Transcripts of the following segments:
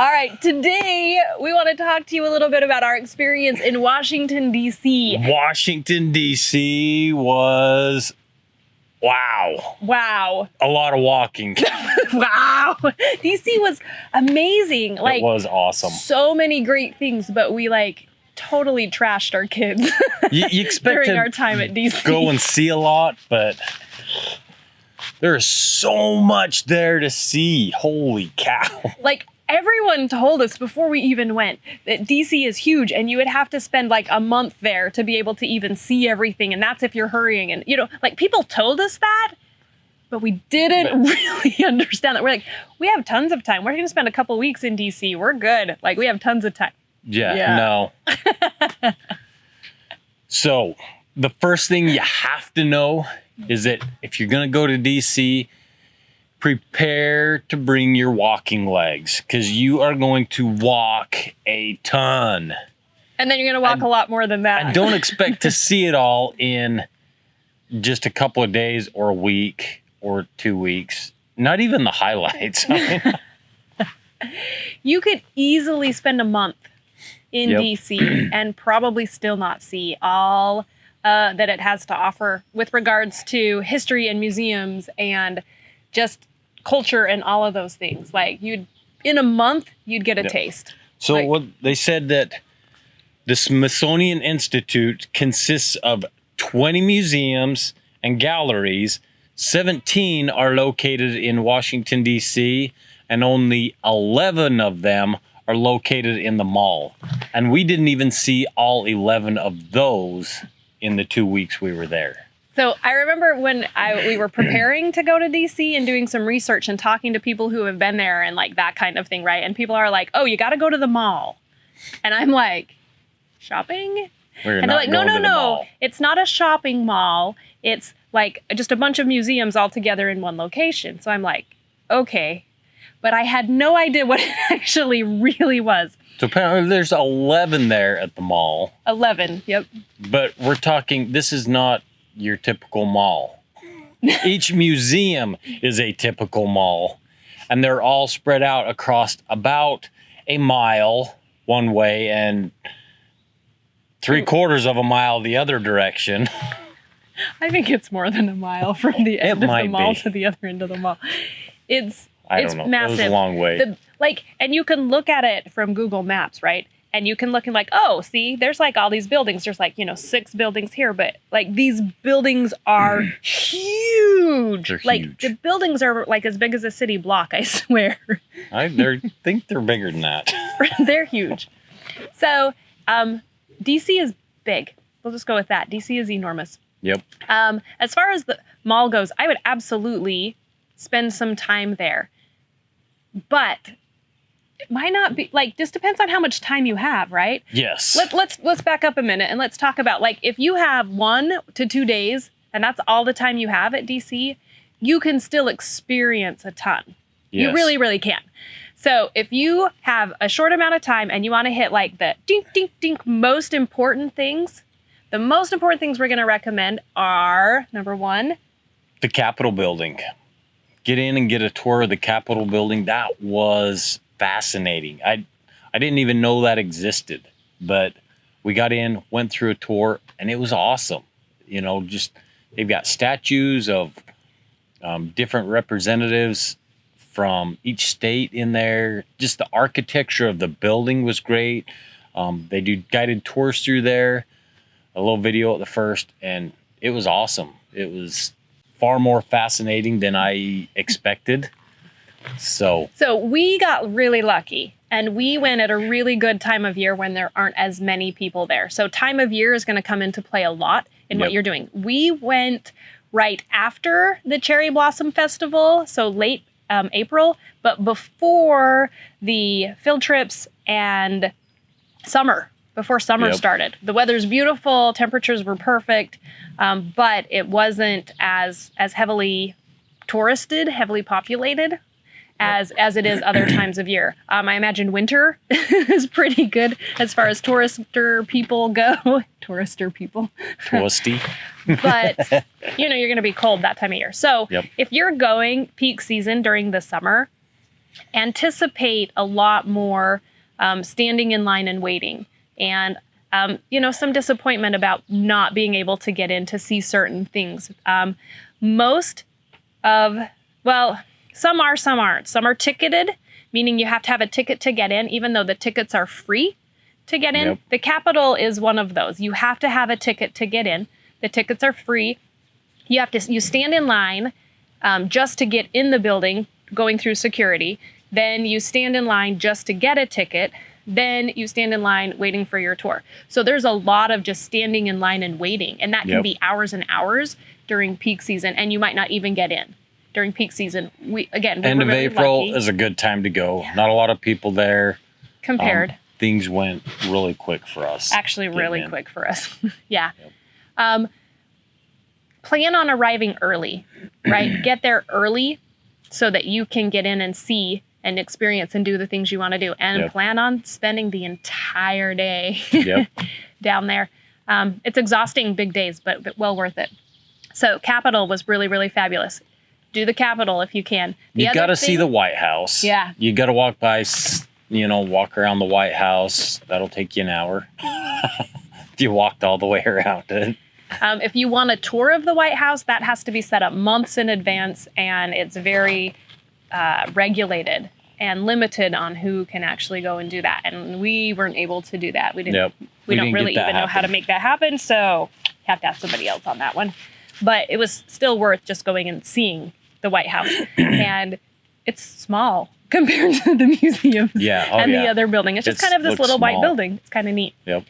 All right, today we want to talk to you a little bit about our experience in Washington, D.C. Washington, D.C. was, wow. Wow. A lot of walking. Wow. D.C. was amazing. It was awesome. So many great things, but we totally trashed our kids You expect during to our time at DC. go and see a lot, but there's so much there to see. Holy cow. Everyone told us before we even went that DC is huge and you would have to spend a month there to be able to even see everything. And that's if you're hurrying. And, people told us that, but we didn't really understand that. We're we have tons of time. We're going to spend a couple weeks in DC. We're good. We have tons of time. Yeah. No. So the first thing you have to know is that if you're going to go to DC, prepare to bring your walking legs because you are going to walk a ton. And then you're going to walk a lot more than that. And don't expect to see it all in just a couple of days or a week or 2 weeks. Not even the highlights. You could easily spend a month in DC and probably still not see all that it has to offer with regards to history and museums and just culture and all of those things. In a month, you'd get a taste. So what they said that the Smithsonian Institute consists of 20 museums and galleries. 17 are located in Washington, D.C., and only 11 of them are located in the mall. And we didn't even see all 11 of those in the 2 weeks we were there. So I remember when we were preparing to go to DC and doing some research and talking to people who have been there and that kind of thing, right? And people are oh, you got to go to the mall. And I'm shopping? And they're no, it's not a shopping mall. It's just a bunch of museums all together in one location. So I'm okay. But I had no idea what it actually really was. So apparently there's 11 there at the mall. 11, yep. But we're talking, this is not your typical mall. Each museum is a typical mall, and they're all spread out across about a mile one way and 3/4 of a mile the other direction. I think it's more than a mile from the end of the mall to the other end of the mall. It's massive. It was a long way. And you can look at it from Google Maps, right? And you can look and oh, see, there's all these buildings. There's 6 buildings here, but these buildings are huge. They're huge. The buildings are as big as a city block, I swear. I think they're bigger than that. They're huge. So DC is big. We'll just go with that. DC is enormous. Yep. As far as the mall goes, I would absolutely spend some time there. But it might not be just depends on how much time you have, right? Yes. Let's back up a minute and let's talk about if you have 1 to 2 days and that's all the time you have at DC, you can still experience a ton. Yes. You really, really can. So if you have a short amount of time and you want to hit the dink, dink, dink most important things, the most important things we're going to recommend are, number 1, the Capitol building. Get in and get a tour of the Capitol building. That was fascinating. I didn't even know that existed, but we got in, went through a tour, and it was awesome. They've got statues of different representatives from each state in there. Just the architecture of the building was great. They do guided tours through there, a little video at the first, and it was awesome. It was far more fascinating than I expected. So we got really lucky and we went at a really good time of year when there aren't as many people there. So time of year is going to come into play a lot in what you're doing. We went right after the Cherry Blossom Festival, so late April, but before the field trips and before summer started. The weather's beautiful, temperatures were perfect, but it wasn't as heavily touristed, heavily populated as it is other times of year. I imagine winter is pretty good as far as tourister people go. Tourister people. Touristy. But, you're going to be cold that time of year. So if you're going peak season during the summer, anticipate a lot more standing in line and waiting, and some disappointment about not being able to get in to see certain things. Some are, some aren't. Some are ticketed, meaning you have to have a ticket to get in, even though the tickets are free to get in. Yep. The Capitol is one of those. You have to have a ticket to get in. The tickets are free. You stand in line just to get in the building, going through security. Then you stand in line just to get a ticket. Then you stand in line waiting for your tour. So there's a lot of just standing in line and waiting. And that can be hours and hours during peak season. And you might not even get in during peak season. End of April is a good time to go. Yeah. Not a lot of people there. Compared. Things went really quick for us. Actually, really quick for us. Yeah. Yep. Plan on arriving early, right? Get there early so that you can get in and see and experience and do the things you want to do. And plan on spending the entire day down there. It's exhausting big days, but well worth it. So Capitol was really, really fabulous. Do the Capitol if you can. You got to see the White House. Yeah. You got to walk by, walk around the White House. That'll take you an hour if you walked all the way around it. If you want a tour of the White House, that has to be set up months in advance, and it's very regulated and limited on who can actually go and do that. And we weren't able to do that. We don't really even know how to make that happen, so you have to ask somebody else on that one. But it was still worth just going and seeing the White House. And it's small compared to the museums the other building. It's just kind of this little white building. It's kind of neat. Yep.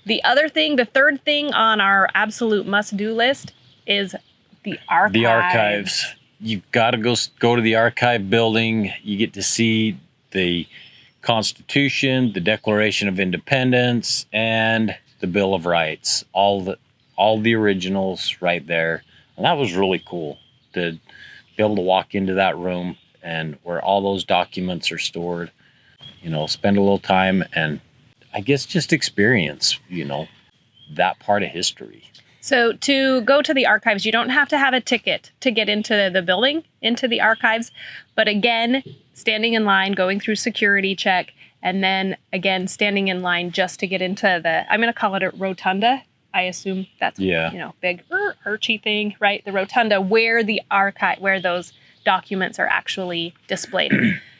The third thing on our absolute must-do list is the archives. The archives. You've got to go to the archive building. You get to see the Constitution, the Declaration of Independence, and the Bill of Rights. All the originals right there. And that was really cool to be able to walk into that room and where all those documents are stored, spend a little time and I guess just experience, that part of history. So to go to the archives, you don't have to have a ticket to get into the building, into the archives. But again, standing in line, going through security check, and then again, standing in line just to get into I'm going to call it a rotunda. I assume that's, big archy thing, right? The rotunda where where those documents are actually displayed.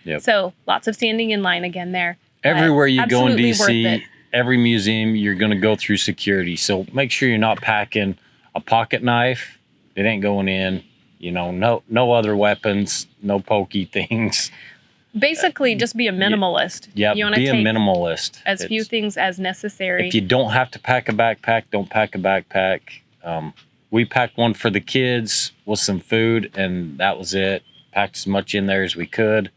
Yep. So lots of standing in line again there. Everywhere you go in DC, every museum, you're going to go through security. So make sure you're not packing a pocket knife. It ain't going in. No other weapons, no pokey things. Basically, just be a minimalist. Yeah, be a minimalist. As few things as necessary. If you don't have to pack a backpack, don't pack a backpack. We packed one for the kids with some food, and that was it. Packed as much in there as we could.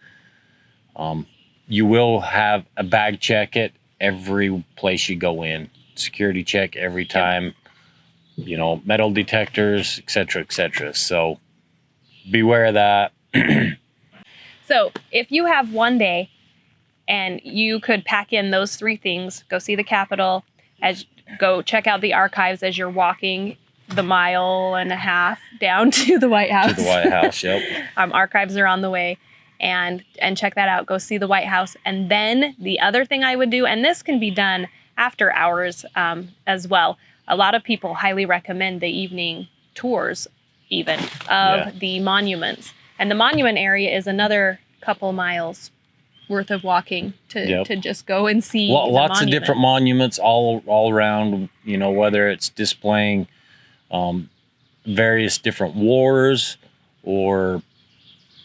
You will have a bag check at every place you go in. Security check every time. Metal detectors, et cetera, So beware of that. So if you have one day and you could pack in those three things, go see the Capitol, go check out the archives as you're walking the 1.5 miles down to the White House. To the White House, yep. Archives are on the way. And check that out. Go see the White House. And then the other thing I would do, and this can be done after hours as well. A lot of people highly recommend the evening tours even of the monuments. And the monument area is another couple miles worth of walking to just go and see lots of different monuments all around, whether it's displaying various different wars or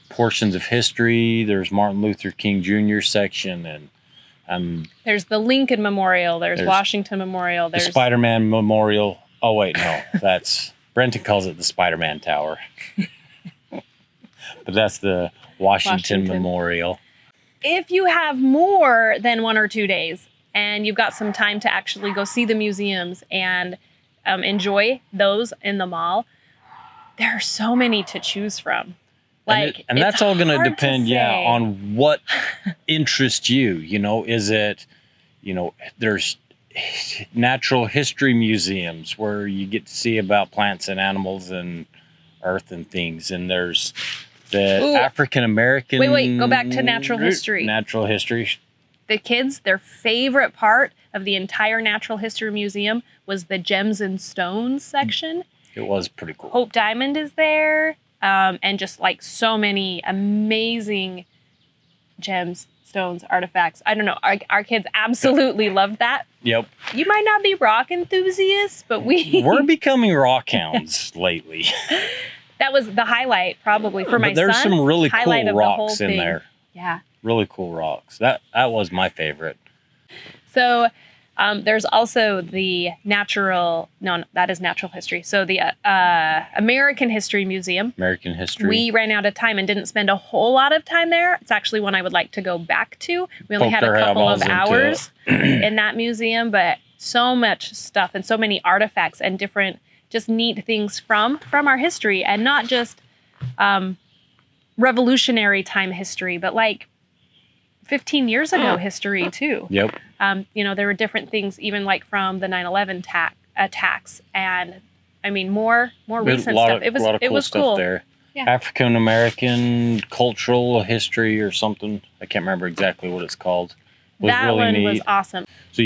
portions of history. There's Martin Luther King Jr. section, and there's the Lincoln Memorial. There's Washington Memorial. There's the Spider-Man Memorial. Oh wait, no, that's Brenton calls it the Spider-Man Tower, but that's the Washington Memorial. If you have more than 1 or 2 days and you've got some time to actually go see the museums and enjoy those in the mall, there are so many to choose from. And that's all going to depend, on what interests you. Is it, there's natural history museums where you get to see about plants and animals and earth and things. And there's The Ooh. African American. Wait, go back to natural history. Natural history. The kids, their favorite part of the entire Natural History Museum was the Gems and Stones section. It was pretty cool. Hope Diamond is there, and just like so many amazing gems, stones, artifacts. I don't know. Our kids absolutely loved that. Yep. You might not be rock enthusiasts, but we're becoming rock hounds lately. That was the highlight probably for my son. But there's some really cool Highlight of the whole rocks in thing. there. Yeah. Really cool rocks. That was my favorite. So there's also the that is natural history. So the American History Museum. American history. We ran out of time and didn't spend a whole lot of time there. It's actually one I would like to go back to. We only had a couple of hours in that museum, but so much stuff and so many artifacts and different just neat things from our history, and not just revolutionary time history, but like 15 years ago history too. Yep. There were different things even like from the 9/11 attacks, and I mean more recent stuff. It was cool there. Yeah. African American cultural history or something. I can't remember exactly what it's called. That really one neat. was awesome. So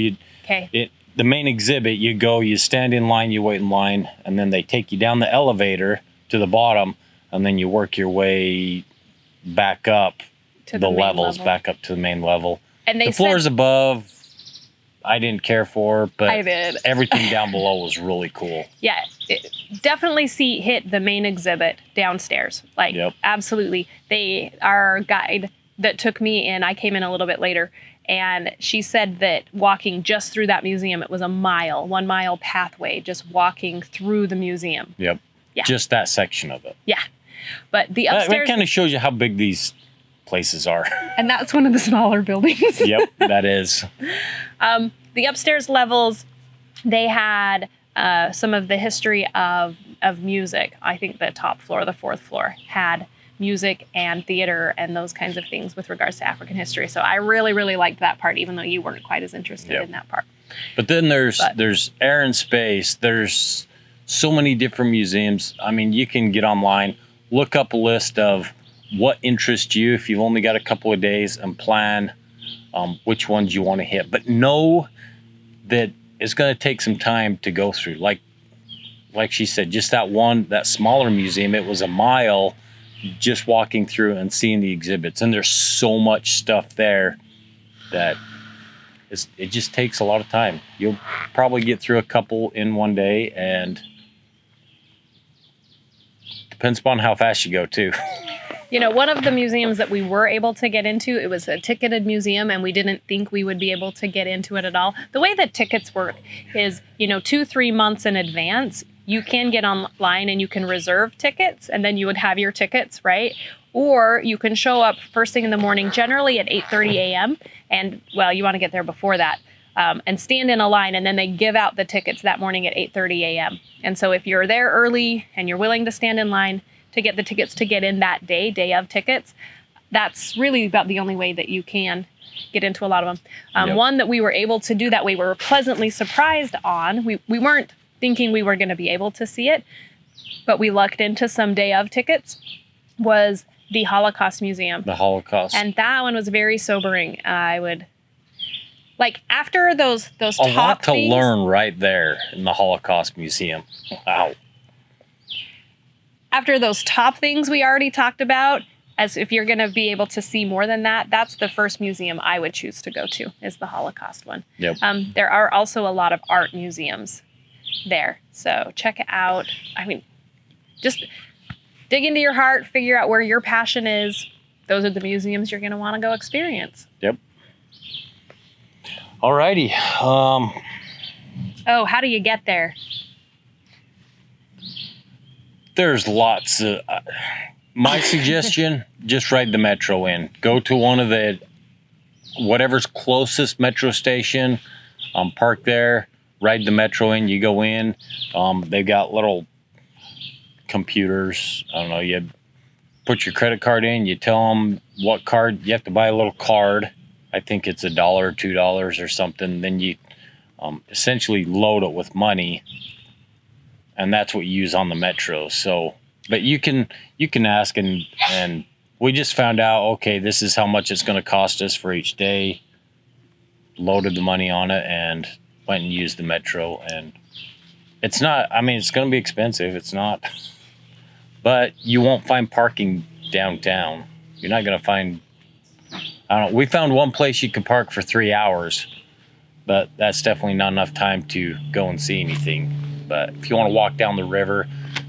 the main exhibit, you stand in line, you wait in line, and then they take you down the elevator to the bottom, and then you work your way back up to the levels, back up to the main level. And the floors above, I didn't care for, but I did. Everything down below was really cool. Yeah, definitely hit the main exhibit downstairs. Like, absolutely. Our guide that took me in, I came in a little bit later, and she said that walking just through that museum, it was 1 mile pathway, just walking through the museum. Yep. Yeah. Just that section of it. Yeah. But the upstairs... That kind of shows you how big these places are. And that's one of the smaller buildings. Yep, that is. The upstairs levels, they had some of the history of music. I think the top floor, the 4th floor, had music and theater and those kinds of things with regards to African history. So I really, really liked that part, even though you weren't quite as interested in that part. But then there's air and space. There's so many different museums. I mean, you can get online, look up a list of what interests you if you've only got a couple of days, and plan which ones you want to hit. But know that it's going to take some time to go through. Like she said, just that smaller museum, it was 1 mile just walking through and seeing the exhibits. And there's so much stuff there that it just takes a lot of time. You'll probably get through a couple in one day, and depends upon how fast you go too. One of the museums that we were able to get into, it was a ticketed museum, and we didn't think we would be able to get into it at all. The way that tickets work is, 2-3 months in advance, you can get online and you can reserve tickets, and then you would have your tickets, right? Or you can show up first thing in the morning, generally at 8:30 a.m. And, well, you want to get there before that, and stand in a line, and then they give out the tickets that morning at 8:30 a.m. And so if you're there early and you're willing to stand in line to get the tickets to get in that day of tickets, that's really about the only way that you can get into a lot of them. One that we were able to do that we were pleasantly surprised on, we weren't thinking we were going to be able to see it, but we lucked into some day of tickets, was the Holocaust Museum. The Holocaust. And that one was very sobering. I would, after those top things. A lot to learn right there in the Holocaust Museum. Wow. After those top things we already talked about, as if you're going to be able to see more than that, that's the first museum I would choose to go to, is the Holocaust one. Yep. There are also a lot of art museums there. So check it out. I mean, just dig into your heart, figure out where your passion is. Those are the museums you're going to want to go experience. Yep. Alrighty. How do you get there? There's lots of... my suggestion, just ride the metro in. Go to one of the... whatever's closest metro station. Park there. Ride the metro in. You go in. They've got little computers. I don't know. You put your credit card in. You tell them what card. You have to buy a little card. I think it's $1 or $2 or something. Then you essentially load it with money. And that's what you use on the metro. So But you can ask, and we just found out, okay, this is how much it's going to cost us for each day. Loaded the money on it and went and used the metro. And it's not, I mean, it's going to be expensive. It's not, but you won't find parking downtown. You're not going to find, I don't know. We found one place you could park for 3 hours, but that's definitely not enough time to go and see anything. But if you want to walk down the river,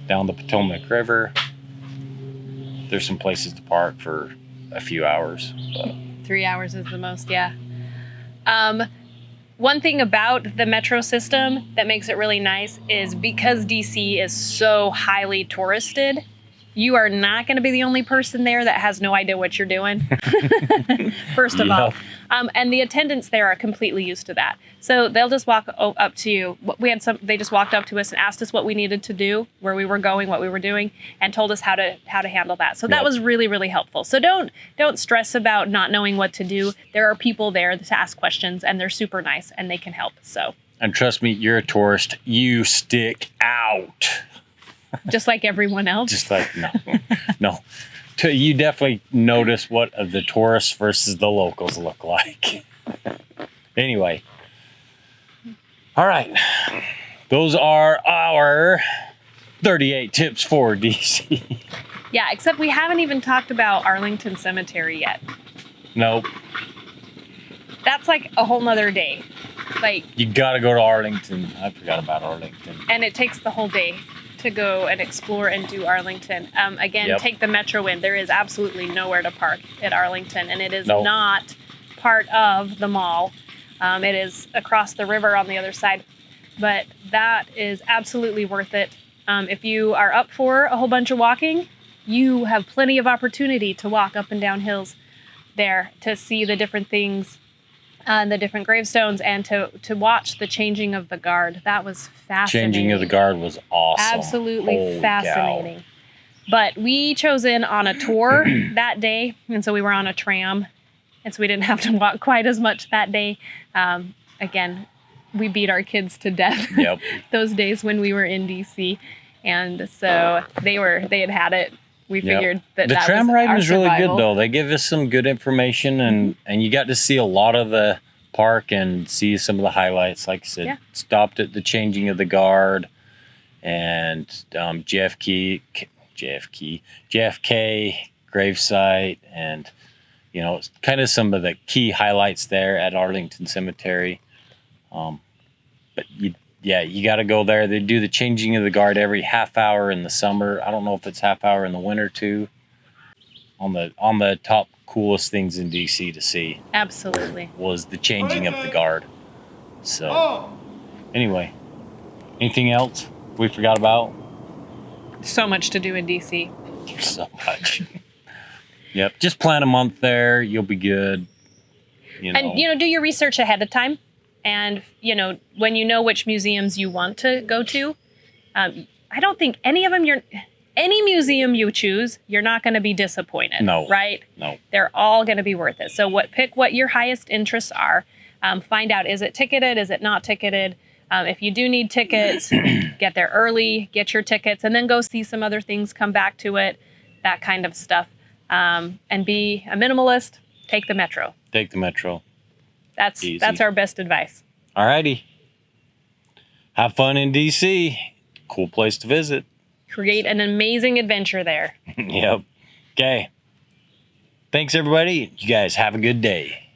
down the Potomac River, there's some places to park for a few hours. But 3 hours is the most, yeah. One thing about the metro system that makes it really nice is because DC is so highly touristed, you are not going to be the only person there that has no idea what you're doing. First of all. And the attendants there are completely used to that. So they'll just walk up to you. They just walked up to us and asked us what we needed to do, where we were going, what we were doing, and told us how to handle that. So that was really, really helpful. So don't stress about not knowing what to do. There are people there to ask questions, and they're super nice, and they can help. So. And trust me, you're a tourist. You stick out. Just like everyone else? Just like, no. You definitely notice what the tourists versus the locals look like. Anyway. All right. Those are our 38 tips for DC. Yeah, except we haven't even talked about Arlington Cemetery yet. Nope. That's like a whole nother day. Like, you got to go to Arlington. I forgot about Arlington. And it takes the whole day to go and explore and do Arlington. Again, take the metro in. There is absolutely nowhere to park at Arlington, and it is not part of the mall. It is across the river on the other side, but that is absolutely worth it. If you are up for a whole bunch of walking, you have plenty of opportunity to walk up and down hills there to see the different things, the different gravestones, and to watch the changing of the guard. That was fascinating. Changing of the guard was awesome. Absolutely Holy fascinating. Cow. But we chose in on a tour that day, and so we were on a tram, and so we didn't have to walk quite as much that day. Again, we beat our kids to death those days when we were in DC, and so they had it. We figured that the tram was ride was really survival. good though. They give us some good information, and you got to see a lot of the park and see some of the highlights. Like I said, stopped at the changing of the guard and JFK gravesite, and kind of some of the key highlights there at Arlington Cemetery. But you got to go there. They do the changing of the guard every half hour in the summer. I don't know if it's half hour in the winter too. On the top coolest things in DC to see. Absolutely. Was the changing of the guard. So anyway, anything else we forgot about? So much to do in DC. So much. Yep. Just plan a month there. You'll be good. And do your research ahead of time. And, when you know which museums you want to go to, I don't think any of them, any museum you choose, you're not going to be disappointed. No. Right? No. They're all going to be worth it. So pick what your highest interests are. Find out, is it ticketed? Is it not ticketed? If you do need tickets, get there early, get your tickets, and then go see some other things, come back to it, that kind of stuff. And be a minimalist, take the metro. Take the metro. That's our best advice. All righty. Have fun in DC. Cool place to visit. Create an amazing adventure there. Yep. Okay. Thanks, everybody. You guys have a good day.